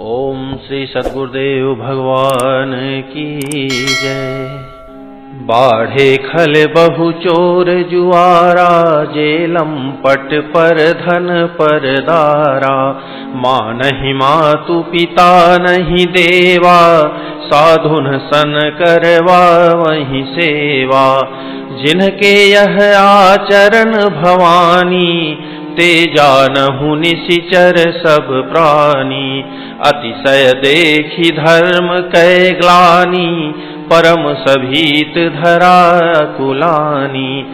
ओम श्री सद्गुरुदेव भगवान की जय। बाढ़े खल बहु चोर जुआरा, जेलम पट पर धन पर दारा। माँ नहीं मातु पिता नहीं देवा, साधुन सन करवा वही सेवा। जिनके यह आचरण भवानी, ते जानहु निशिचर सब प्राणी। अतिशय देखी धर्म कै ग्लानि, परम सभीत धरा कुलानी।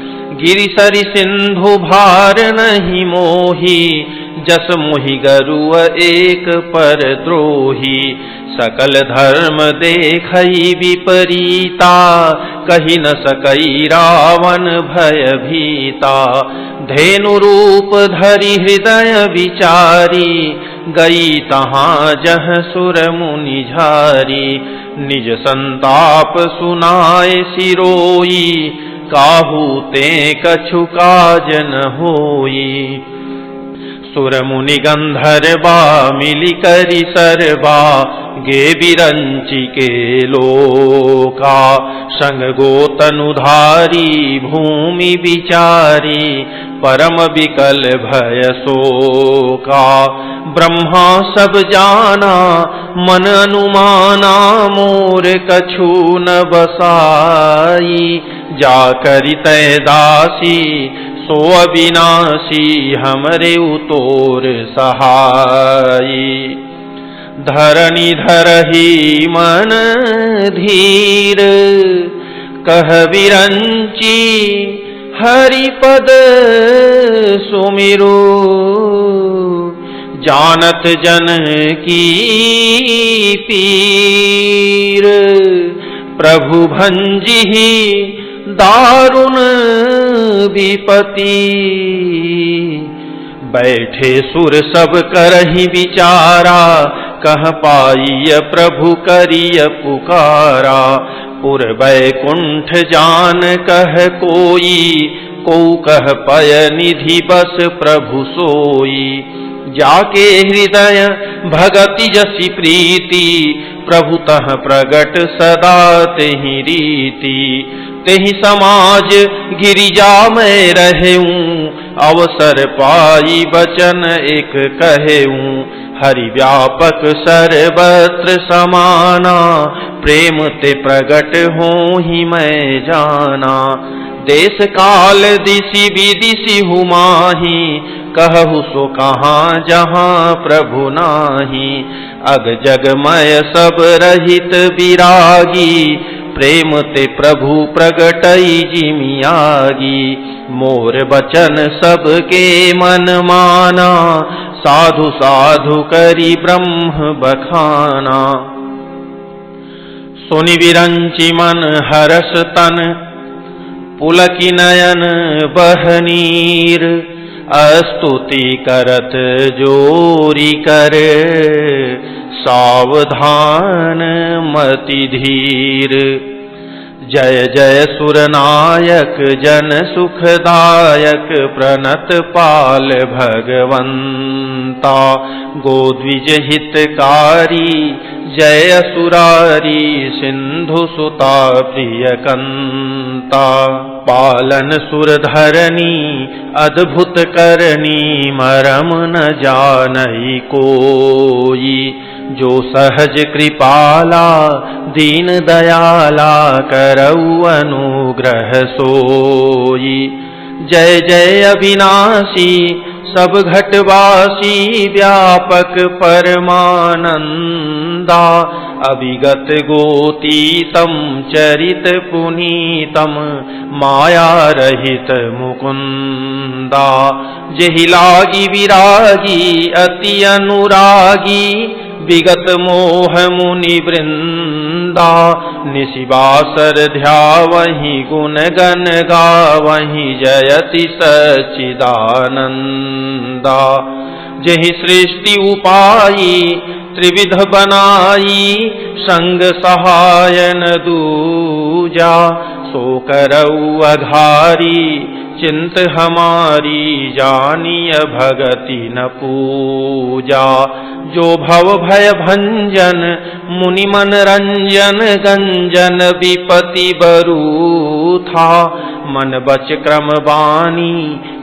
गिरिसरि सिंधु भार नहीं मोही, जस मोहि गरुड़ एक पर द्रोही। सकल धर्म देखई विपरीता, कही न सकई रावण भयभीता। धेनु रूप धरि हृदय विचारी, गई तहाँ जह सुर मुनि झारी। निज संताप सुनाए सिरोई, काहू ते कछु काज न होई। सुर मुनि गंधर्वा मिली करि सरवा, गे बिरंची के लोका। संग गोतनुधारी भूमि विचारी, परम विकल भय शोका। ब्रह्मा सब जाना मन अनुमाना, मोर कछु न बसाई। जा करि तै दासी सो अविनाशी, हमरे उतोर सहाई। धरनी धरही मन धीर, कह विरंची हरिपद सुमिरो। जानत जन की पीर, प्रभु भंजिहि दारुण विपति। बैठे सुर सब करहि विचारा, कह पाइय प्रभु करिय पुकारा। पुर बैकुंठ जान कह कोई, को कह पय निधि बस प्रभु सोई। जाके हृदय भगति जसी प्रीति, प्रभु तह प्रगट सदा तेहि रीति। तेहि समाज गिरिजा में रहेऊं, अवसर पाई बचन एक कहेऊं। हरि व्यापक सर्वत्र समाना, प्रेम ते प्रगट होहि मैं जाना। देश काल दिशि विदिशि हुमाहि, कहु सो कहाँ जहाँ प्रभु नाही। अग जगमय सब रहित विरागी, प्रेम ते प्रभु प्रगटई जिमियागी। मोर बचन सबके मन माना, साधु साधु करी ब्रह्म बखाना। सुनि विरंचि मन हरस तन, पुलकी नयन बहनीर। स्तुति करत जोरी कर, सावधान मति धीर। जय जय सुरनायक जन सुखदायक, प्रणत पाल भगवंता। गोद्विज हितकारी जय असुरारी, सिंधु सुता प्रियकंता। पालन सुरधरनी अद्भुत करनी, मरम न जानई कोई। जो सहज कृपाला दीन दयाला, करऊ अनुग्रह सोई। जय जय अविनाशी सब घटवासी, व्यापक परमानंदा। अभिगत गोतीतम चरित पुनीतम, माया रहित मुकुंदा। जेहि लागी विरागी अति अनुरागी, विगत मोह मुनि वृंदा। निशिबासर ध्यावहि गुण गण गावहि, जयति सच्चिदानंदा। जेहि सृष्टि उपाई त्रिविध बनाई, संग सहायन दूजा। सो करऊ अघारी चिंत हमारी जानिय भगति न पूजा। जो भव भय भंजन मुनि मन रंजन गंजन विपति बरू था। मन बच क्रम बानी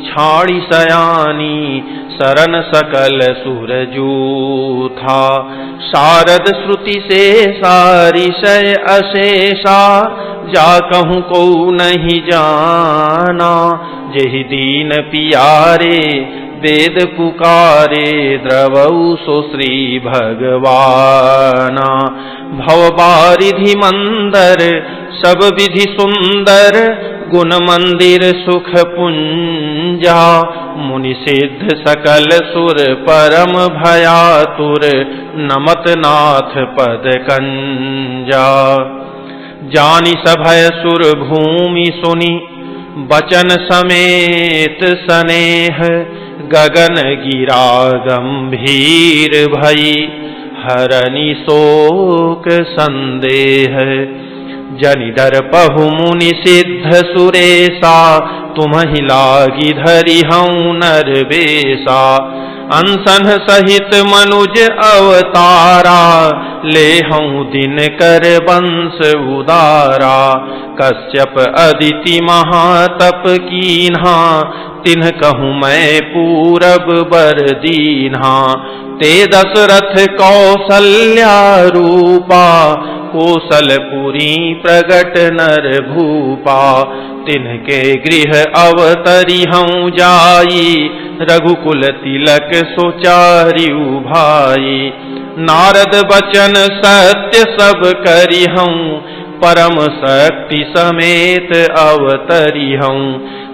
छाड़ी सयानी शरण सकल सुरजू था। शारद श्रुति से सारी शय अशेषा जा कहूँ को नहीं जाना। जेहि दीन पियारे वेद पुकारे द्रवऊ सो श्री भगवाना। भव बारिधि मंदर सब विधि सुंदर गुण मंदिर सुख पुंजा। मुनि सिद्ध सकल सुर परम भयातुर नमत नाथ पद कंजा। जानि सभय सुर भूमि सुनि बचन समेत स्नेह गगन गिरा गंभीर भई हरनि शोक संदेह। जनि डर पहु मुनि सिद्ध सुरेशा तुम्हि लागी धरि हऊँ नरवेशा। अनशन सहित मनुज अवतारा ले हऊँ दिन कर वंश उदारा। कश्यप अदिति महातप कीन्हा तिन्ह कहूँ मैं पूरब बर दीन्हा। ते दशरथ कौसल्या रूपा कौशलपुरी प्रगट नर भूपा। तिनके गृह अवतरी हूँ जाई रघुकुल तिलक सोचारियु भाई। नारद बचन सत्य सब करी हूँ परम शक्ति समेत अवतरी हूँ।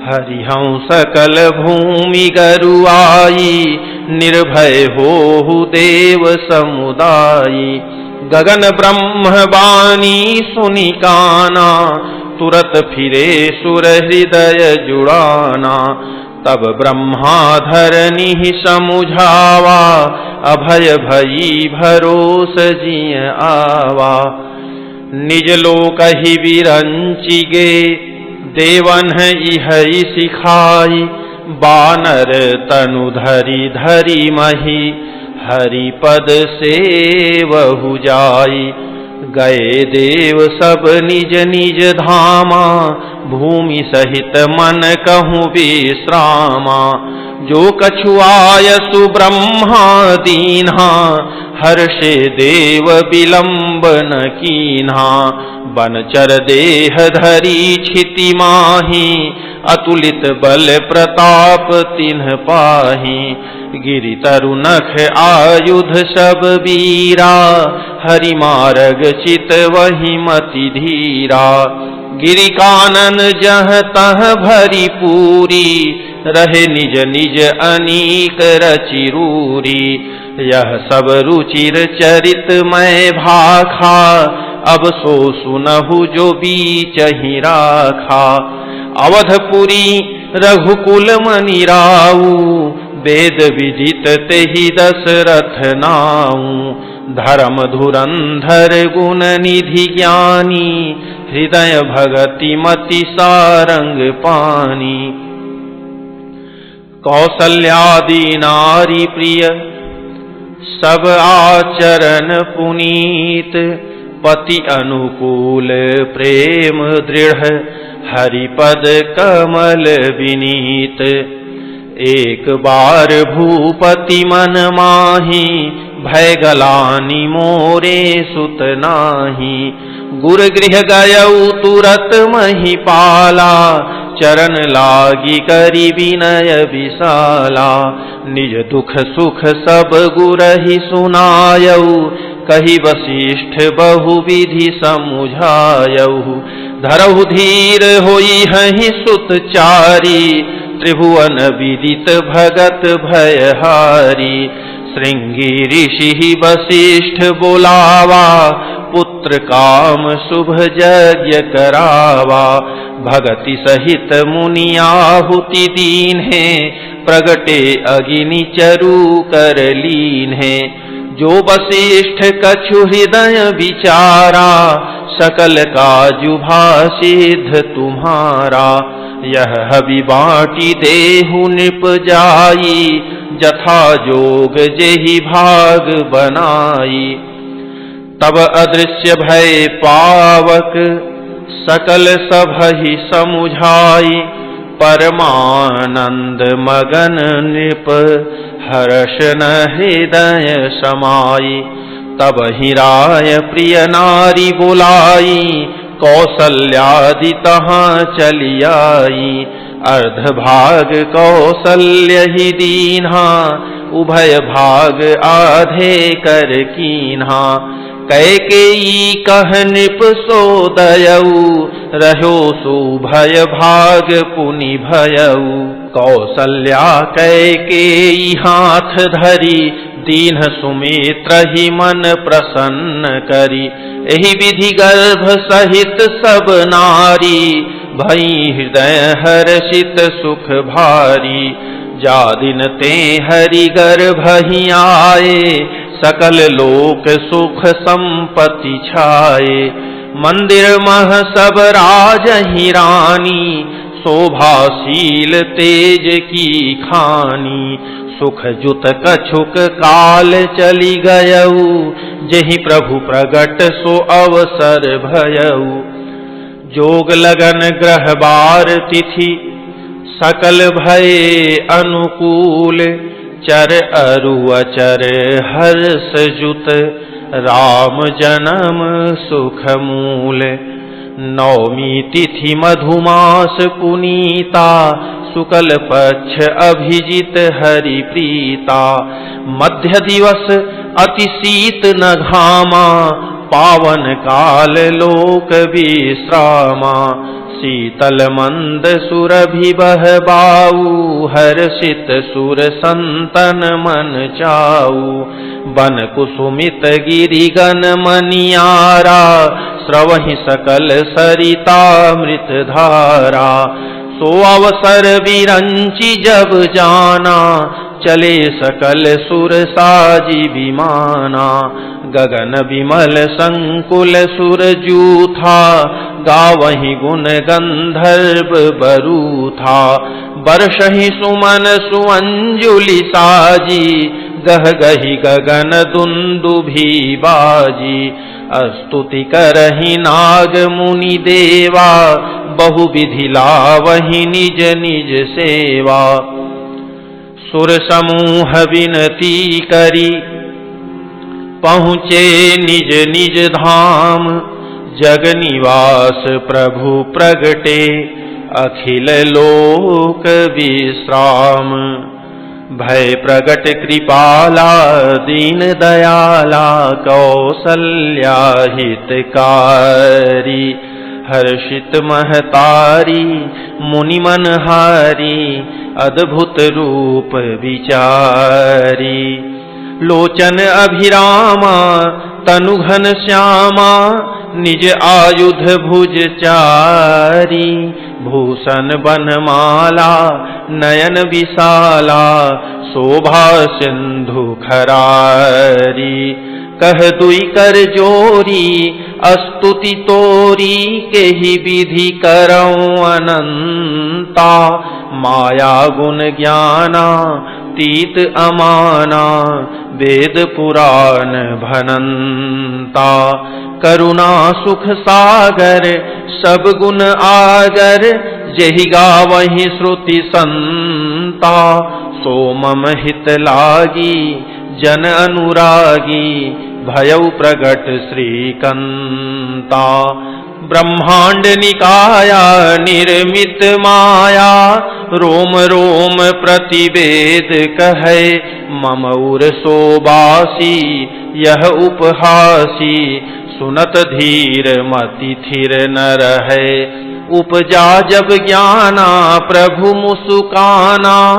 हरि हूँ सकल भूमि गरुआई निर्भय होहु देव समुदायी। गगन ब्रह्म वाणी सुनि काना तुरत फिरे सुर हृदय जुड़ाना। तब ब्रह्मा धरनी समुझावा अभय भई भरोस जिय आवा। निज लोक ही विरंचि गे देवन इहै सिखाई। बानर तनु धरि धरि मही हरि पद सेवहु जाई। गए देव सब निज निज धामा भूमि सहित मन कहूँ विश्रामा। जो कछुआयसु ब्रह्मा दीन्हा हर्षे देव विलंब न कीन्हा। बनचर देह धरी क्षिति माही अतुलित बल प्रताप तिन्ह पाही। गिरि तरु नख आयुध सब वीरा हरि मार्ग चित वही मति धीरा। गिरि कानन जह तह भरी पूरी रहे निज निज अनीक रचिरूरी। यह सब रुचिर चरित मैं भाखा अब सो सुनहु जो बीच ही राखा। अवधपुरी रघुकुल मनि राऊ वेद विदित तेहि दशरथ नाऊ। धर्म धुरंधर गुण निधि ज्ञानी हृदय भगति मति सारंग पानी। कौसल्यादि नारी प्रिय सब आचरण पुनीत। पति अनुकूल प्रेम दृढ़ हरिपद कमल विनीत। एक बार भूपति मन माही भय गलानी मोरे सुत नाही। गुर गृह गयऊ तुरत महिपाला चरण लागी करी विनय विशाला। निज दुख सुख सब गुरहि सुनायऊ कही वशिष्ठ बहुविधि समुझायऊ। धरहु धीर होई हहि सुत चारी त्रिभुवन विदित भगत भयहारी। श्रृंगी ऋषि वशिष्ठ बोलावा पुत्र काम शुभ यज्ञ करावा। भगति सहित मुनि आहुति दीन है प्रगटे अग्नि चरु कर लीन है। जो वशिष्ठ कछु हृदय विचारा सकल काजु भा सिद्ध तुम्हारा। यह हबि बाटी देहु नृप जाई, जथा जोग जेहि भाग बनाई। तब अदृश्य भय पावक सकल सभहि समुझाई, परमानंद मगन नृप हर्ष न हृदय समाई। तब ही राय प्रिय नारी बुलाई, कौसल्यादि तहाँ चली आई। अर्धभाग कौसल्य ही दीन्हा, उभय भाग आधे कर कीन्हा। कैकेयी कह नृप सो दयऊ, रहो सुभय भाग पुनि भयऊ। कौसल्या कैकेयी हाथ धरी, दीन सुमित्र ही मन प्रसन्न करी। एहि विधि गर्भ सहित सब नारी, भई हृदय हर्षित सुख भारी। जा दिन ते हरि गर्भ ही आए, सकल लोक सुख संपत्ति छाए। मंदिर मह सब राजहि रानी, शोभाशील तेज की खानी। सुख जुत कछुक काल चली गयऊ, जेहि प्रभु प्रगट सो अवसर भयऊ। जोग लगन ग्रह बार तिथि, सकल भये अनुकूल। चर अरु अचर हर्ष जुत, राम जन्म सुख मूल। नवमी तिथि मधुमास पुनीता, शुक्ल पक्ष अभिजित हरि प्रीता। मध्य दिवस अति शीत न घामा, पावन काल लोक विश्रामा। शीतल मंद सुरभि बह बाऊ, हर्षित सुर संतन मन चाऊ। बन कुसुमित गिरि गन मनियारा, स्रवहि सकल सरिता मृत धारा। सो अवसर विरंचि जब जाना, चले सकल सुर साजी विमाना। गगन विमल संकुल सुर जूथा, गावहि गुण गंधर्व बरूथा। बरसहि सुमन सुअंजुलि साजी, गह गहि गगन दुंदुभि बाजी। स्तुति करहि नाग मुनि देवा, बहु विधि लावहि निज निज सेवा। सुर समूह विनती करी, पहुँचे निज निज धाम। जग निवास प्रभु प्रगटे, अखिल लोक विश्राम। भय प्रगट कृपाला दीन दयाला, कौसल्या हितकारी। हर्षित महतारी मुनि मनहारी, अद्भुत रूप विचारी। लोचन अभिरामा तनु घन श्यामा, निज आयुध भुज चारी। भूषण बनमाला नयन विशाला, शोभा सिंधु खरारी। कह दुई कर जोरी स्तुति तोरी, के ही विधि करऊं अनंता। माया गुण ज्ञाना तीत अमाना, वेद पुराण भनंता। करुणा सुख सागर सब गुण आगर, जेहि गावहि श्रुति संता। सो मम हित लागी जन अनुरागी, भयउ प्रगट श्रीकंता। ब्रह्मांड निकाया निर्मित माया, रोम रोम प्रतिवेद कहे। मम उर सोबासी यह उपहासी, सुनत धीर मति थिर न रहे। उपजा जब ज्ञाना प्रभु मुसुकाना,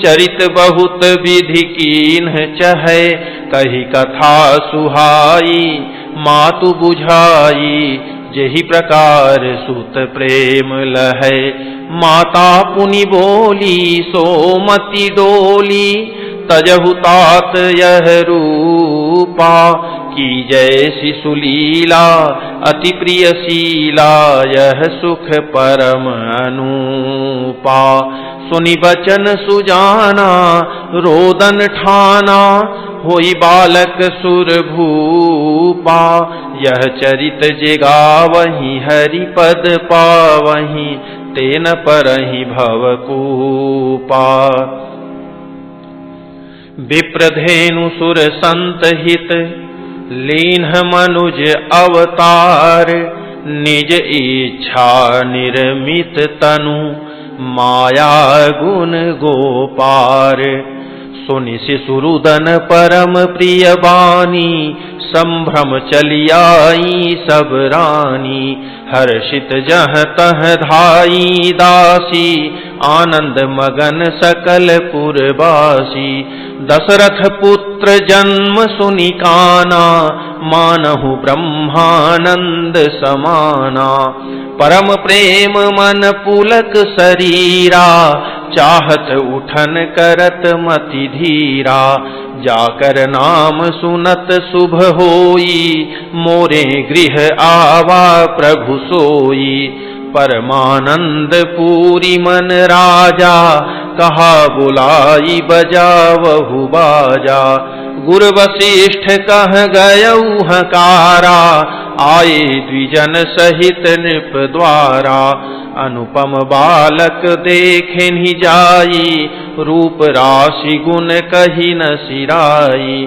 चरित बहुत विधि कीन्ह चहे। कही कथा सुहाई मातु बुझाई, जेहि प्रकार सुत प्रेम लहै। माता पुनि बोली सोमति डोली, तजहु तात यह रूपा। की जय शिशुलीला अति प्रियशीला यह सुख परम अनूपा। सुनि बचन सुजाना रोदन ठाना, होई बालक सुर भूपा। यह चरित जिगावहि हरि पद पावहि, तेन परहि भवकूपा। विप्रधेनु सुर संत हित, लीन्ह मनुज अवतार। निज इच्छा निर्मित तनु, माया गुण गोपार। सुनि शिशुरुदन परम प्रिय बानी, संभ्रम चली आई सब रानी। हर्षित जह तह धाई दासी, आनंद मगन सकल पुरवासी। दशरथ पुत्र जन्म सुनि काना, मानहु ब्रह्मानंद समाना। परम प्रेम मन पुलक शरीरा, चाहत उठन करत मति धीरा। जाकर नाम सुनत शुभ होई, मोरे गृह आवा प्रभु सोई। परमानंद पूरी मन राजा, कहा बुलाई बजावहु बाजा। गुरु वशिष्ठ कह गयऊ हकारा, आए द्विजन सहित नृप द्वारा। अनुपम बालक देखिन्हि जाई, रूप राशि गुण कही न सिराई।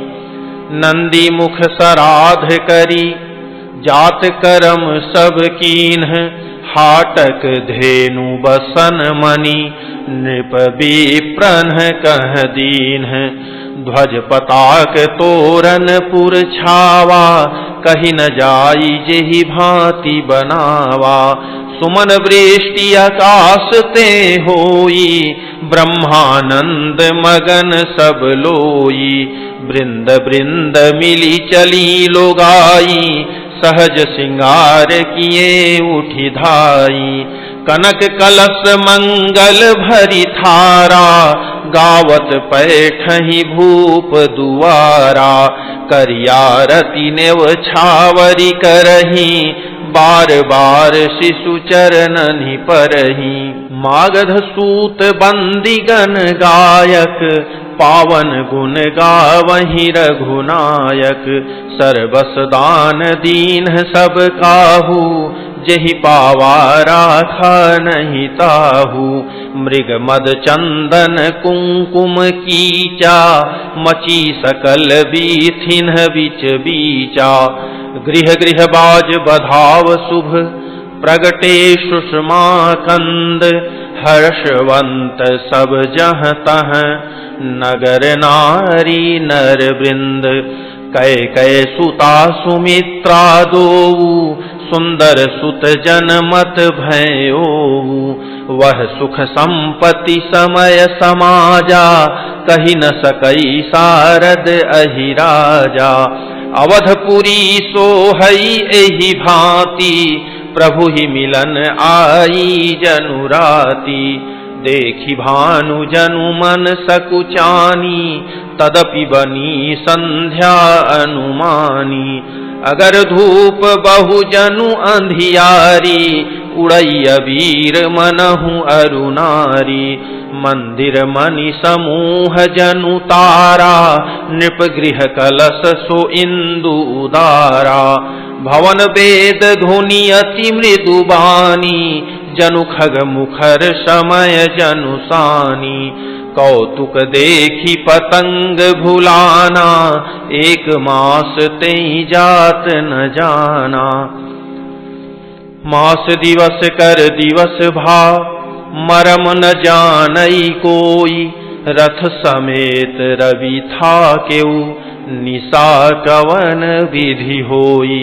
नंदी मुख सराध करी, जात करम सब कीन्ह। हाटक धेनु बसन मणि, नृप विप्रन कह दीन्ह। ध्वज पताक तोरन पुर छावा, कही न जाई जेहि भांति बनावा। सुमन वृष्टि आकाश ते होई, ब्रह्मानंद मगन सब लोई। वृंद वृंद मिली चली लोगाई, सहज सिंगार किए उठी धाई। कनक कलश मंगल भरी थारा, गावत पैठहि भूप दुआरा। करियारति नेव छावरी करही, बार बार शिशु चरणनि परही। मागध सूत बंदीगण गायक, पावन गुण गावहि रघुनायक। सर्वस दान दीन सब काहू, जेहि पावा राखा नहीं ताहू। मृग मद चंदन कुंकुम कीचा, मची सकल बीथिन बिच बीचा। गृह गृह बाज बधाव शुभ, प्रगटे सुषमा कंद। हर्षवंत सब जह तह, नगर नारी नर वृंद। कैकेयी सुता सुमित्रा दोऊ, सुंदर सुत जनमत भयोऊ। वह सुख संपत्ति समय समाजा, कही न सकई सारद अहि राजा। अवधपुरी सोहई एहि भांति, प्रभु ही मिलन आई जनु राति। देखी भानु जनु मन सकुचानी, तदपि बनी संध्या अनुमानी। अगर धूप बहु जनु अंधियारी, उड़ैया वीर मनहु अरुनारी। मंदिर मणि समूह जनु तारा, नृप गृह कलश सो इंदु उदारा। भवन वेद ध्वनि अति मृदु बानी, जनु खग मुखर समय जनु सानी। कौतुक देखी पतंग भुलाना, एक मास तेहि जात न जाना। मास दिवस कर दिवस भा, मरम न जानई कोई। रथ समेत रवि था केऊ, निशा कवन विधि होई।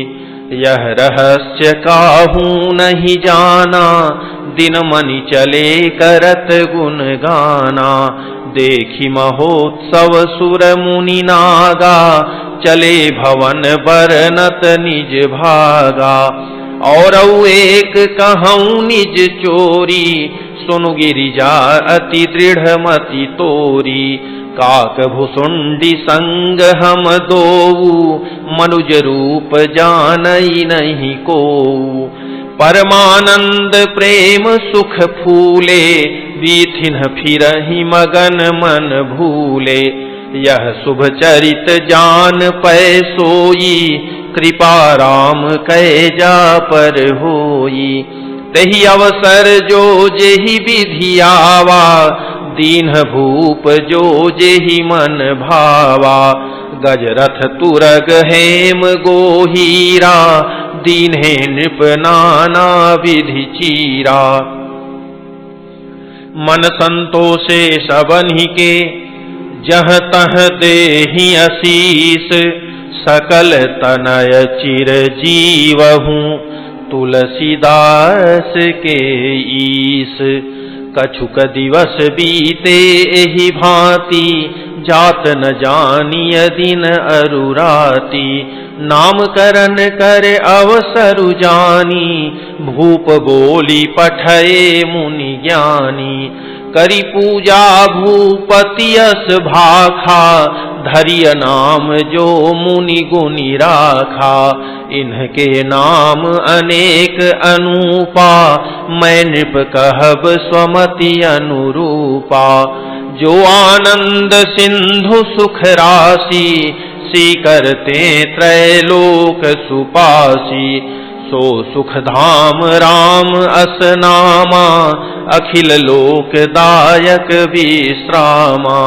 यह रहस्य काहू नहीं जाना, दिन मनि चले करत गुण गाना। देखी महोत्सव सुर मुनि नागा, चले भवन बरनत निज भागा। और एक कहूँ निज चोरी, सुनु गिरिजा अति दृढ़ मति तोरी। काक भुसुंडी संग हम दोऊ, मनुज रूप जानई नहीं कोऊ। परमानंद प्रेम सुख फूले, बीथिन फिरहि मगन मन भूले। यह शुभ चरित जान पै सोई, कृपा राम कै जा पर होई। तही अवसर जो जेहि विधि आवा, दीन भूप जो जेहि मन भावा। गजरथ तुरग हेम गोहीरा, दीन्हे नृप नाना विधि चीरा। मन संतोषे सबन्हि के, जह तह देहि असीस। सकल तनय चिर जीवहूँ, तुलसीदास के ईस। कछुक दिवस बीते एहि भांति, जात न जानिय दिन अरुराती। नामकरण कर अवसरु जानी, भूप बोली पठये मुनि ज्ञानी। करी पूजा भूपति यस भाखा, धरिय नाम जो मुनि गुनि राखा। इनके नाम अनेक अनूपा, मैं नृप कहब स्वमति अनुरूपा। जो आनंद सिंधु सुख राशि, सी करते त्रैलोक सुपासी। सो सुख धाम राम अस नामा, अखिल लोक दायक विश्रामा।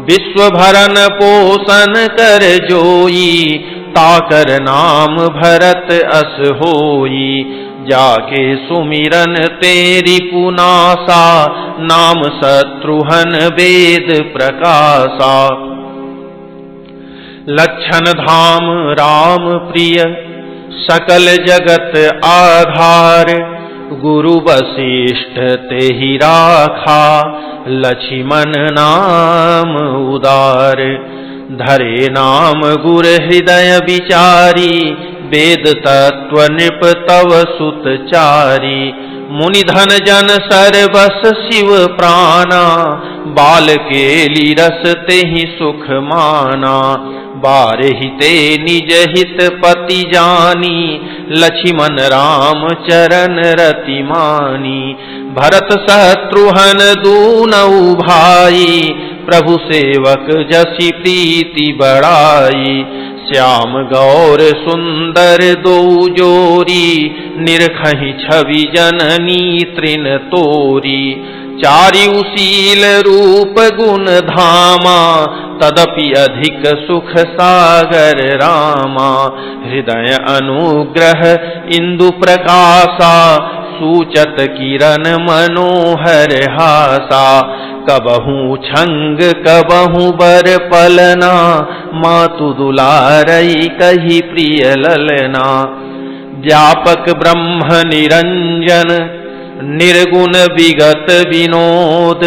विश्व भरन पोषण कर जोई, ताकर नाम भरत अस होई। जाके सुमिरन तेरी पुनासा, नाम शत्रुहन वेद प्रकाशा। लक्षण धाम राम प्रिय, सकल जगत आधार। गुरु वशिष्ठ तेहि राखा, लक्ष्मण नाम उदार। धरे नाम गुर हृदय विचारी, वेद तत्व नृप तव सुतचारी। मुनि धन जन सर्वस शिव प्राणा, बाल केली रस तेहि सुख माना। बारहि ते निज हित पति जानी, लक्ष्मण राम चरण रति मानी। भरत शत्रुघ्न दूनऊ भाई, प्रभु सेवक जसि प्रीति बढ़ाई। श्याम गौर सुंदर दो जोरी, निरखहि छवि जननी तृण तोरी। चारिउ शील रूप गुण धामा, तदपि अधिक सुख सागर रामा। हृदय अनुग्रह इंदु प्रकाशा, सूचत किरण मनोहर हासा। कबहू छंग कबहू बर पलना, मातु दुलारई कही प्रिय ललना। व्यापक ब्रह्म निरंजन, निर्गुण विगत विनोद।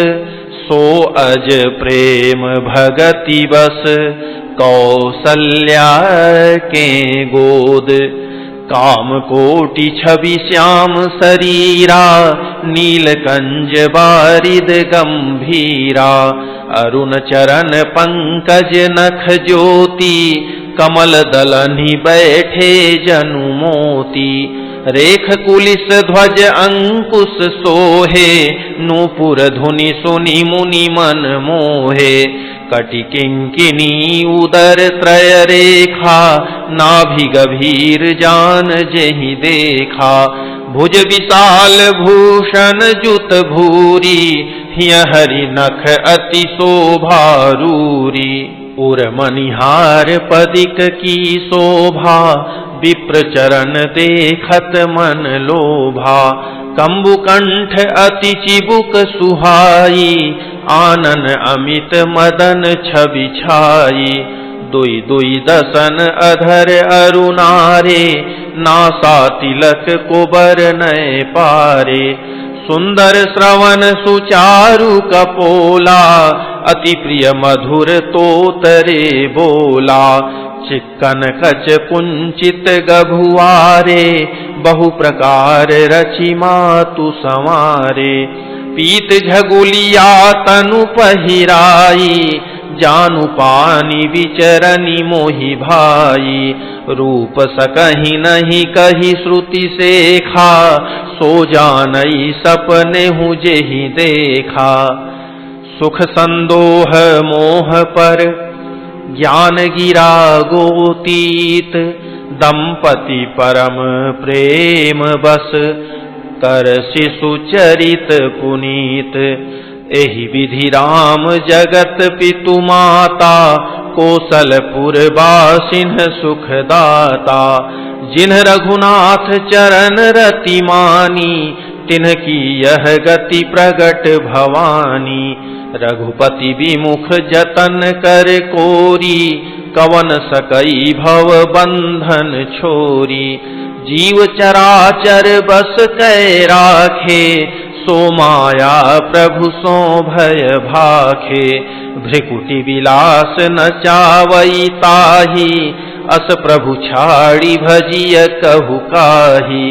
सो अज प्रेम भगति बस, कौसल्या के गोद। काम कोटि छवि श्याम शरीरा, नीलकंज बारिद गंभीरा। अरुण चरण पंकज नख ज्योति, कमल दलनि बैठे जनु मोती। रेख कुलिस ध्वज अंकुश सोहे, नूपुर धुनि सुनि मुनि मन मोहे। कटि किंकिनी उदर त्रय रेखा, नाभि गभीर जान जेहि देखा। भुज विशाल भूषण जुत भूरी, हिय हरि नख अति शोभारूरी। उर मनिहार पदिक की शोभा, विप्र चरण देखत मन लोभा। कंबुकंठ अति चिबुक सुहाई, आनन अमित मदन छवि छाई। दुई दुई दसन अधर अरुणारे, नासा तिलक को बरनय पारे। सुंदर श्रवण सुचारु कपोला, अति प्रिय मधुर तोतरे बोला। चिक्कन कच कुंचित गभुआरे, बहु प्रकार रचि मातु संवारे। पीत झगुलिया तनु पहिराई, जानु पानी विचरनी मोहि भाई। रूप सकहि नहीं कही श्रुति सेखा, सो जानई सपने हूँ जेहि देखा। सुख संदोह मोह पर ज्ञान गिरा गोतीत, दंपति परम प्रेम बस कर शिशु चरित पुनीत। एहि विधि राम जगत पितु माता, कौशलपुर बासिन सुखदाता। जिन्ह रघुनाथ चरण रति मानी, तिन्ह की यह गति प्रगट भवानी। रघुपति विमुख जतन कर कोरी, कवन सकई भव बंधन छोरी। जीव चराचर बस कै राखे, सो माया प्रभु सो भय भाखे। भृकुटि विलास न चावई ताही, अस प्रभु छाड़ी भजिय कहु काही।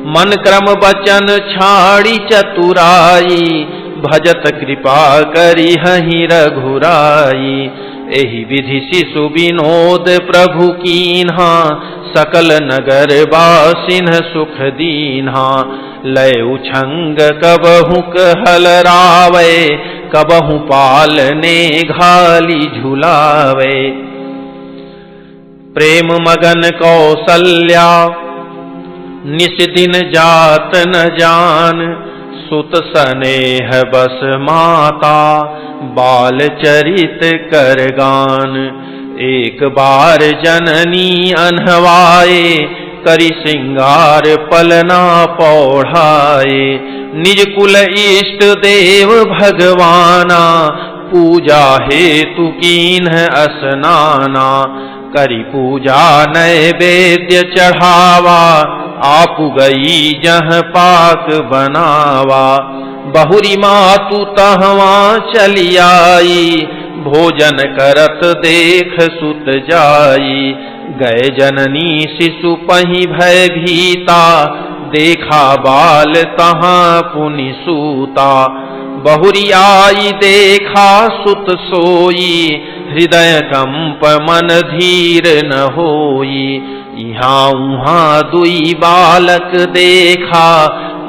मन क्रम बचन छाड़ी चतुराई, भजत कृपा करी हहि रघुराई। एहि विधि शिशु विनोद प्रभु कीन्हा, सकल नगर बासिन सुख दीन्हा। लय उछंग कबहु कहल रावे, कबहु पालने घाली झुलावे। प्रेम मगन कौसल्या निस दिन जात न जान, सुत स्नेह बस माता बाल चरित कर गान। एक बार जननी अनहवाए, करी सिंगार पलना पौढ़ाए। निज कुल इष्ट देव भगवाना, पूजा हेतु कीन्ह अस्नाना। करी पूजा नैवेद्य चढ़ावा, आप गई जह पाक बनावा। बहुरी मातु तहवा चली आई, भोजन करत देख सुत जाई। गए जननी शिशु पहि भय भीता, देखा बाल तहाँ पुनि सूता। बहुरी आई देखा सुत सोई, हृदय कंप मन धीर न होई। यहाँ उहाँ दुई बालक देखा,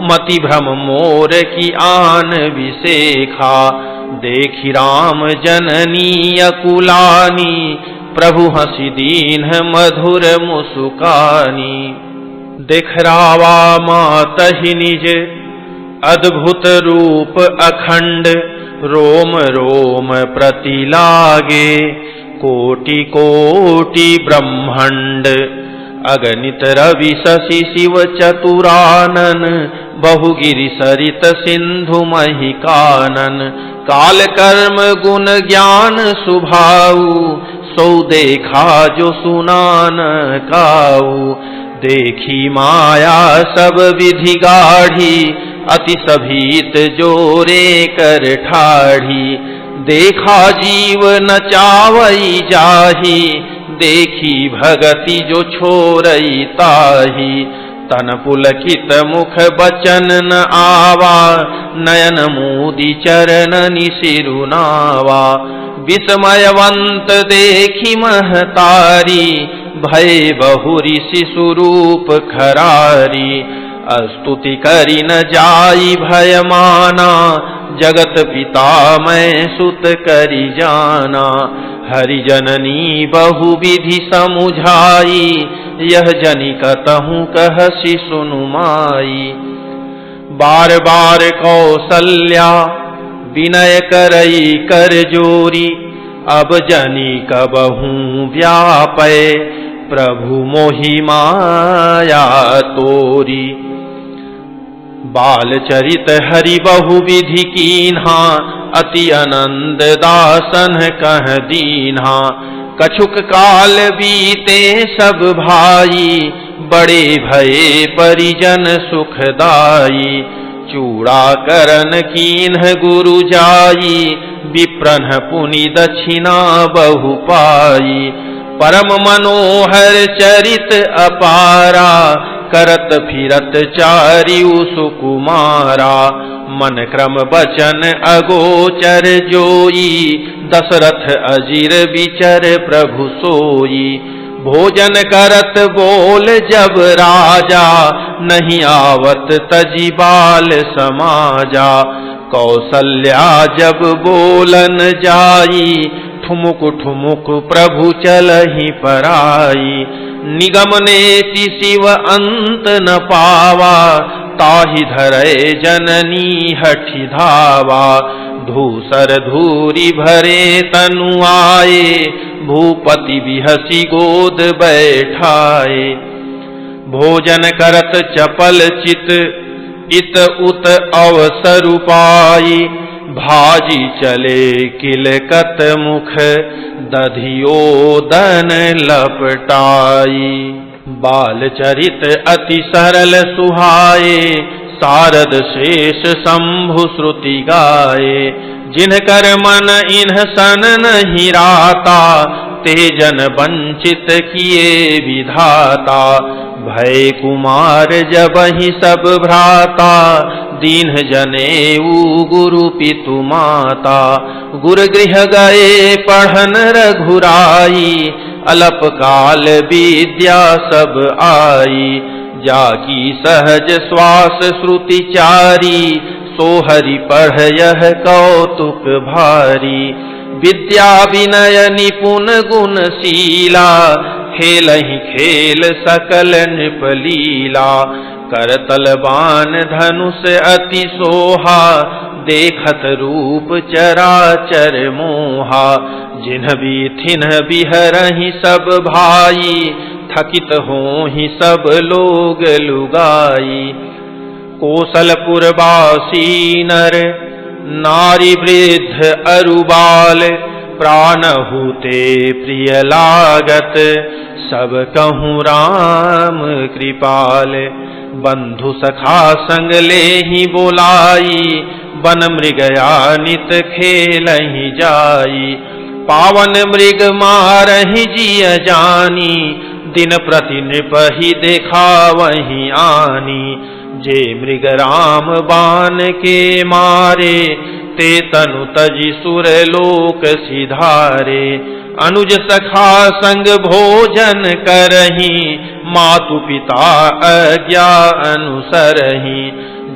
मति भ्रम मोर की आन विसेखा। देखी राम जननी अकुलानी, प्रभु हंसी दीन मधुर मुसुकानी। दिखरावा मातहि निज अद्भुत रूप अखंड, रोम रोम प्रति लागे कोटि कोटि ब्रह्मंड। अगणित रवि शशि शिव चतुरानन, बहुगिरि सरित सिंधु महि कानन। काल कर्म गुण ज्ञान सुभाऊ, सो देखा जो सुनान काऊ। देखी माया सब विधि गाढ़ी, अति सभीत जोरे कर ठाढ़ी। देखा जीव न चावई जाही, देखी भगति जो छोरई ताही। तन पुलकित मुख बचन न आवा, नयन मूदी चरण निसिरुनावा। विस्मयवंत देखी महतारी, भय बहुरी शिशु रूप खरारी। स्तुति करी न जाई भय माना, जगत पिता मैं सुत करी जाना। हरि जननी बहु विधि समुझाई, यह जनि कतहु कहसि सुनु माई। बार बार कौसल्या विनय करई कर जोरी, अब जनि कबहु व्यापै प्रभु मोहि माया तोरी। बाल चरित हरि बहु विधि कीन्हा, अति आनंद दासन कह दीन्हा। कछुक काल बीते सब भाई, बड़े भये परिजन सुखदाई। चूड़ा करन कीन्ह गुरु जाई, विप्रन पुनि दक्षिणा बहु पाई। परम मनोहर चरित अपारा, करत फिरत चारिउ सुकुमारा। मन क्रम बचन अगोचर जोई, दशरथ अजिर विचर प्रभु सोई। भोजन करत बोल जब राजा, नहीं आवत तजी बाल समाजा। कौसल्या जब बोलन जाई, ठुमुक ठुमुक प्रभु चलहि पराई। निगम नेति शिव अंत न पावा, ताहि धरे जननी हठि धावा। धूसर धूरी भरे तनु आए, भूपति बिहसी गोद बैठाए। भोजन करत चपल चित, इत उत अवसर पाई। भाजी चले किलकत मुख, दधियोदन लपटाई। बाल चरित अति सरल सुहाए, सारद शेष शंभु श्रुति गाए। जिनकर मन इन्ह सन नहीं राता, ते जन वंचित किए विधाता। भय कुमार जबहि सब भ्राता, दीन जनेऊ गुरु पितु माता। गुर गृह गए पढ़न रघुराई, अलप काल विद्या सब आई। जाकी सहज श्वास श्रुति चारी, सोहरि पढ़ यह कौतुक भारी। विद्या विनय निपुण गुणशीला, खेलहि खेल सकल नृपलीला। करतल बाण धनुष अति सोहा, देखत रूप चराचर मोहा। जिन्ह बीथिन्ह बिहरहि सब भाई, थकित होहि सब लोग लुगाई। कोसलपुर वासी नर नारी वृद्ध अरुबाल, प्राणहुते प्रिय लागत, सब कहूँ राम कृपाल। बंधु सखा संग लेहि बोलाई, वन मृगया नित खेलहि जाई। पावन मृग मारहि जिय जानी, दिन प्रति नृपहि देखावहि आनी। जे मृग राम बाण के मारे, ते तनु तजि सुर लोक सिधारे। अनुज सखा संग भोजन करहि, मातु पिता आज्ञा अनुसरहि।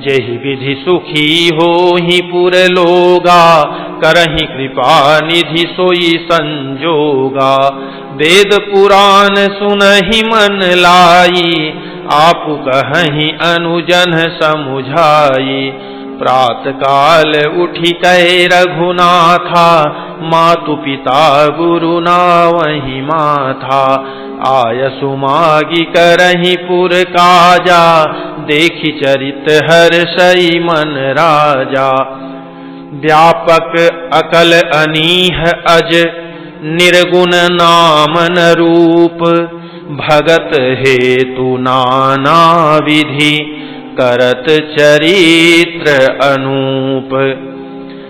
जेहि विधि सुखी होहि पुर लोगा, करहि कृपा निधि सोई संजोगा। वेद पुराण सुनहि मन लाई, आपु कहहि अनुजन समुझाई। प्रात काल उठि कै रघुनाथा, मातु पिता गुरु नावहि माथा। आयसु मागी करहि पुर काजा, देखि चरित हर्षई मन राजा। व्यापक अकल अनीह अज, निर्गुण नामन रूप। भगत हेतु नाना विधि, करत चरित्र अनूप।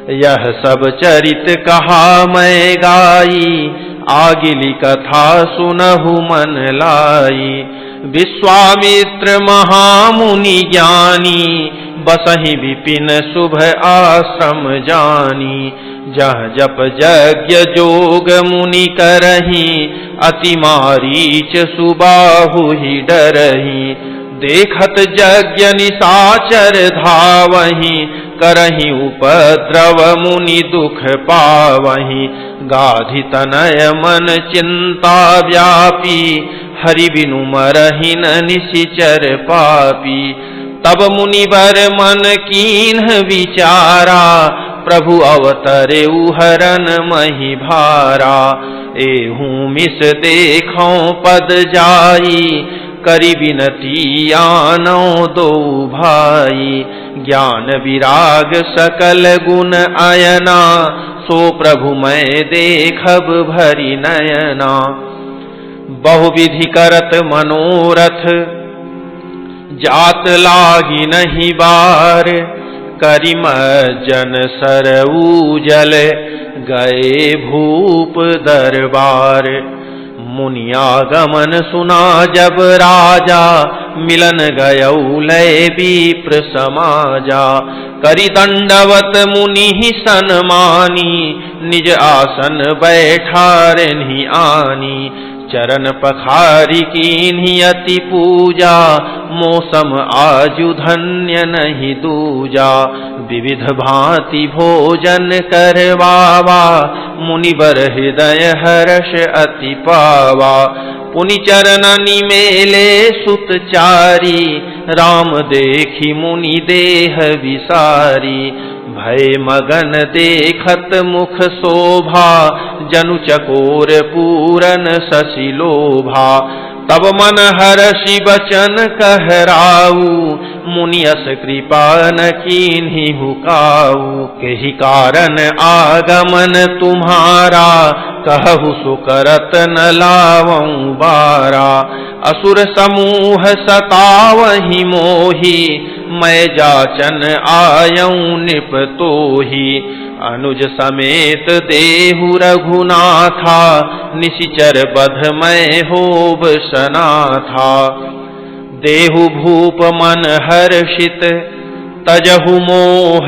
यह सब चरित कहा मैं गाई, आगिली कथा सुनहु मन लाई। विश्वामित्र महामुनि ज्ञानी, बसहि विपिन शुभ आश्रम जानी। जह जप यज्ञ जोग मुनि करहि, अति मारीच सुबाहु ही डरहि। देखत यज्ञ निशाचर धावहि, करहि उपद्रव मुनि दुख पावहि। गाधि तनय मन चिंता व्यापी, हरि बिनु मरहि न निशिचर पापी। तब मुनिवर मन कीन्ह विचारा, प्रभु अवतरे हरन मही भारा। एहूँ मिस देखौं पद जाई, करि विनती आनौ दो भाई। ज्ञान विराग सकल गुण अयना, सो प्रभु मैं देखब भरि नयना। बहुविधि करत मनोरथ, जात लागी नहीं बार। करिम जन सरऊ जल, गए भूप दरबार। मुनियागमन सुना जब राजा, मिलन गयौ लय विप्र समाजा। करि दंडवत मुनि सन्मानी, निज आसन बैठारहि आनी। चरण पखारी कीन्हि अति पूजा, मौसम आजु धन्य नहीं दूजा। विविध भांति भोजन करवावा, मुनिवर हृदय हर्ष अति पावा। पुनि चरणनि मेले सुतचारी, राम देखि मुनि देह विसारी। भय मगन देखत मुख शोभा, जनु चकोर पूरन शशि लोभा। तब मन हर्षि बचन कहराऊ, मुनियस कृपा न कीन्हि हुकाऊ। केहि कारण आगमन तुम्हारा, कहु सो करत न लावऊं बारा। असुर समूह सतावहि मोहि, मैं जाचन आयऊं निप तोहि। अनुज समेत देहु रघुनाथा, निशिचर बध मैं होब सनाथा। देहु भूप मन हर्षित, तजहु मोह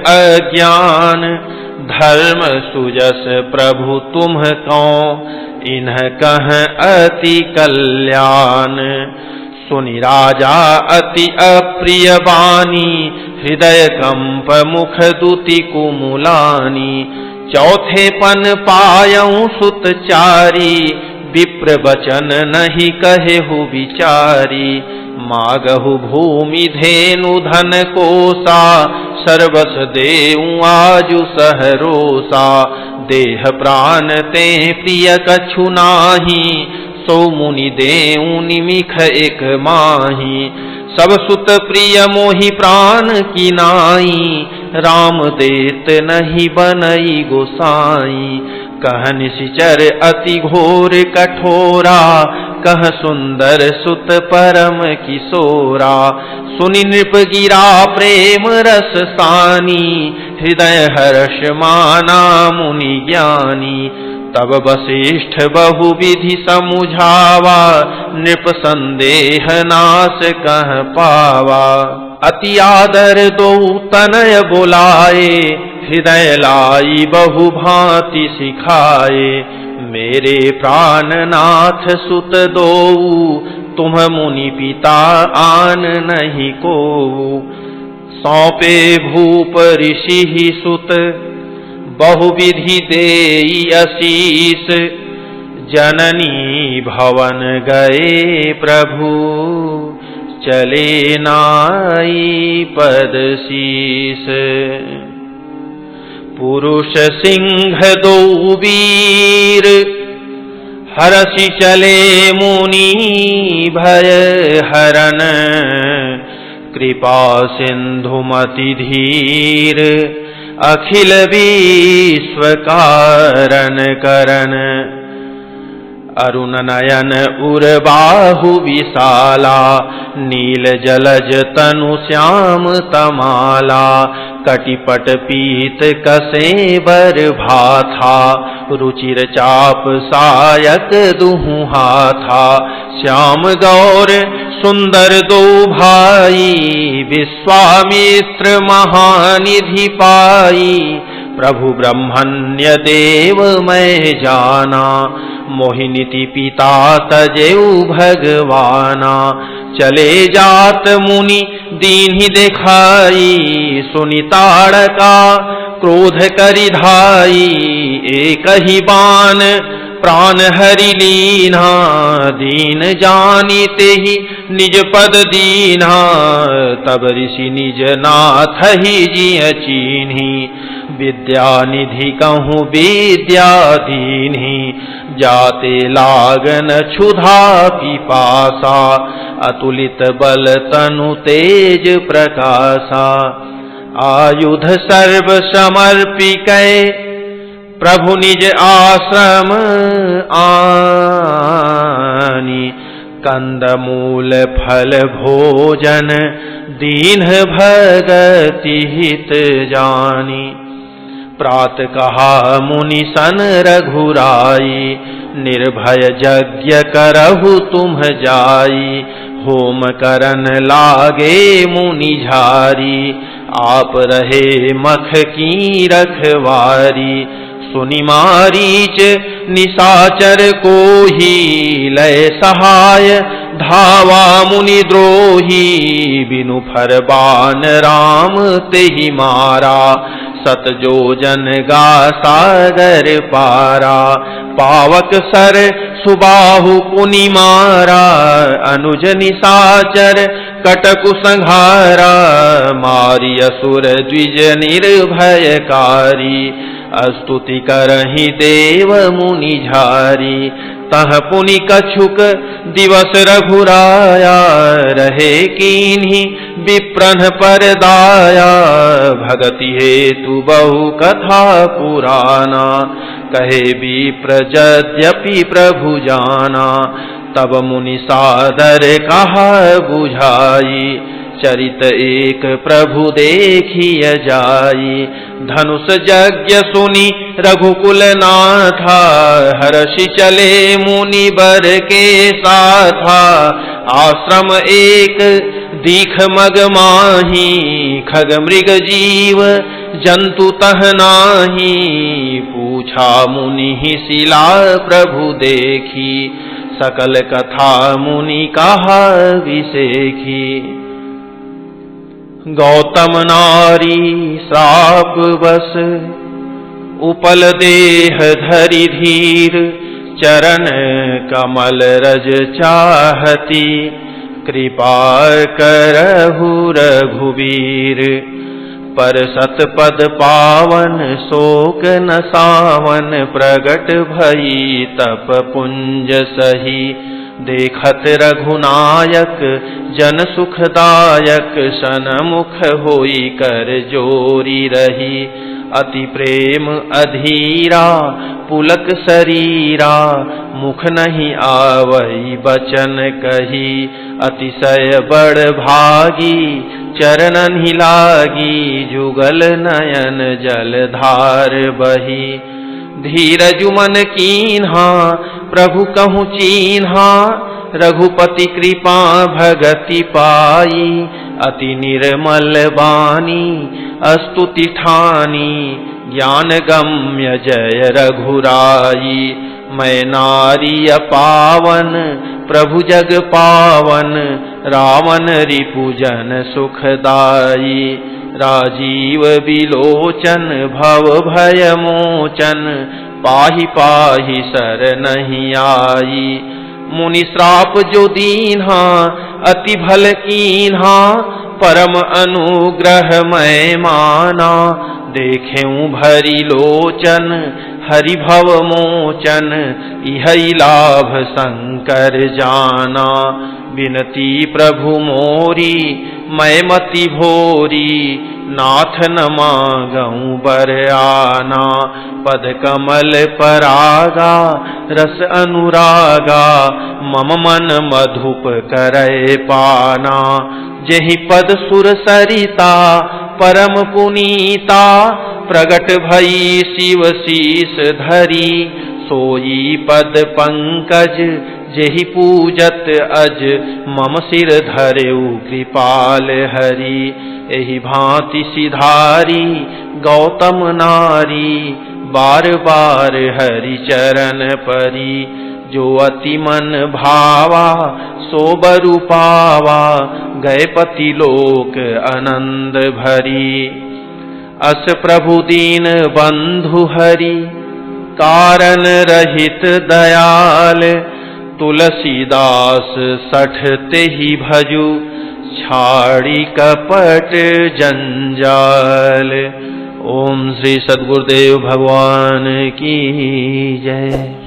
अज्ञान। धर्म सुजस प्रभु तुम कौं, इन्ह कह अति कल्याण। सुनि राजा अति अप्रिय बानी, हृदय कंप मुख दुति कुमुलानी। चौथे पन पायऊं सुतचारी, विप्र बचन नहीं कहेहु विचारी। मागहु भूमि धेनु धन कोसा, सर्वस देऊं आजु सहरोसा। देह प्राण ते प्रिय कछु नाही, सो मुनि देऊं निमिख एक माही। सब सुत प्रिय मोहि प्राण की नाई, राम देत नहीं बनई गोसाई। कह निशिचर अति घोर कठोरा, कह सुंदर सुत परम किशोरा। सुनि नृप गिरा प्रेम रस सानी, हृदय हर्ष माना मुनि ज्ञानी। तब वशिष्ठ बहुविधि समुझावा, नृप संदेह नाश कह पावा। अति आदर दो तनय बोलाए, हृदय लाई बहु भांति सिखाए। मेरे प्राणनाथ सुत दोऊ, तुम मुनि पिता आन नहीं कोऊ। सौंपे भूप ऋषि ही सुत, बहुविधि देई असीस। जननी भवन गए प्रभु, चले नाई पद शीस। पुरुष सिंह दो वीर, हरषि चले मुनि भय हरन। कृपा सिंधुमति धीर, अखिल विश्व कारण करन। अरुण नयन उर्बाहु विशाला, नील जलज तनु श्याम तमाला। कटिपट पीत कसे बर भाथा, रुचिर चाप सायक दुहु हाथा। श्याम गौर सुंदर दो भाई, विश्वामित्र महानिधि पाई। प्रभु ब्रह्मण्य देव मैं जाना, मोहिनीति पिता तजेऊ भगवाना। चले जात मुनि दीन्हि देखाई, सुनि ताड़का क्रोध करि धाई। एक ही बान प्राण हरि लीना, दीन जानी तेहि निज पद दीना। तब ऋषि निज नाथ ही जिय चीन्हि, विद्यानिधि कहूँ विद्या दीन्हि। जाते लागन क्षुधा पिपासा, अतुलित बल तनु तेज प्रकाशा। आयुध सर्व समर्पिकै, प्रभु निज आश्रम आनी। कंदमूल फल भोजन, दीन भगति हित जानी। प्रात कहा मुनि सन रघुराई, निर्भय यज्ञ करहु तुम जाई, होम करन लागे मुनि झारी, आप रहे मख की रखवारी। सुनि मारीच निशाचर को ही लय सहाय, धावा मुनि द्रोही बिनु फरबान राम तेहि मारा। सत जोजन गा सागर पारा, पावक सर सुबाहु पुनि मारा। अनुज निशाचर कटकु संहारा, मारी असुर द्विज निर्भयकारी। स्तुति करहि देव मुनि झारी, तह पुनि कछुक दिवस रघुराया। रहे कीन्ही विप्रन पर दाया, भगति हेतु बहु कथा पुराना। कहे विप्र यद्यपि प्रभु जाना, तब मुनि सादर कहा बुझाई। चरित एक प्रभु देखिय जाई, धनुष यज्ञ सुनि रघुकुल नाथा। हर्षि चले मुनि बर के साथा, आश्रम एक दीख मग माही। खग मृग जीव जंतु तह नाही, पूछा मुनि शिला प्रभु देखी। सकल कथा मुनि कहा विसेखी। गौतम नारी श्राप बस, उपल देह धरि धीर। चरण कमल रज चाहती, कृपा करहु रघुवीर। पर सतपद पावन शोक न सावन, प्रगट भई तप पुंज सही। देखत रघुनायक जन सुखदायक, सनमुख होई कर जोरी रही। अति प्रेम अधीरा पुलक शरीरा, मुख नहीं आवई बचन कही। अतिशय बड़ भागी चरणन ही लागी, जुगल नयन जलधार बही। धीरजु मन कीन्हा प्रभु कहूँ चीन्हा, रघुपति कृपा भगति पाई। अति निर्मल बानी स्तुति ठानी, ज्ञान गम्य जय रघुराई। मैं नारी पावन प्रभु जग पावन, रावण रिपुजन सुखदाई। राजीव बिलोचन भव भय मोचन, पाहि पाहि सर नहीं आई। मुनि श्राप जो दीन्हा अति भल कीन्हा, परम अनुग्रह मैं माना। देखें भरी लोचन हरि भव मोचन, इहै लाभ शंकर जाना। बिनती प्रभु मोरी मैं मति भोरी, नाथ न मांगऊं बर आना। पद कमल परागा रस अनुरागा, मम मन मधुप करे पाना। जेहि पद सुर सरिता परम पुनीता, प्रगट भई शिव शीस धरी। सोई पद पंकज जेहि पूजत अज, मम सिर धरेउ कृपाल हरि। एहि भांति सिधारी गौतम नारी, बार बार हरि चरण परी। जो अति मन भावा सो बरु पावा, गए पति लोक आनंद भरी। अस प्रभु दीन बंधु हरि, कारण रहित दयाल। तुलसीदास सठ तेहि भजु, छाड़ी कपट जंजाल। ओम श्री सद्गुरुदेव भगवान की जय।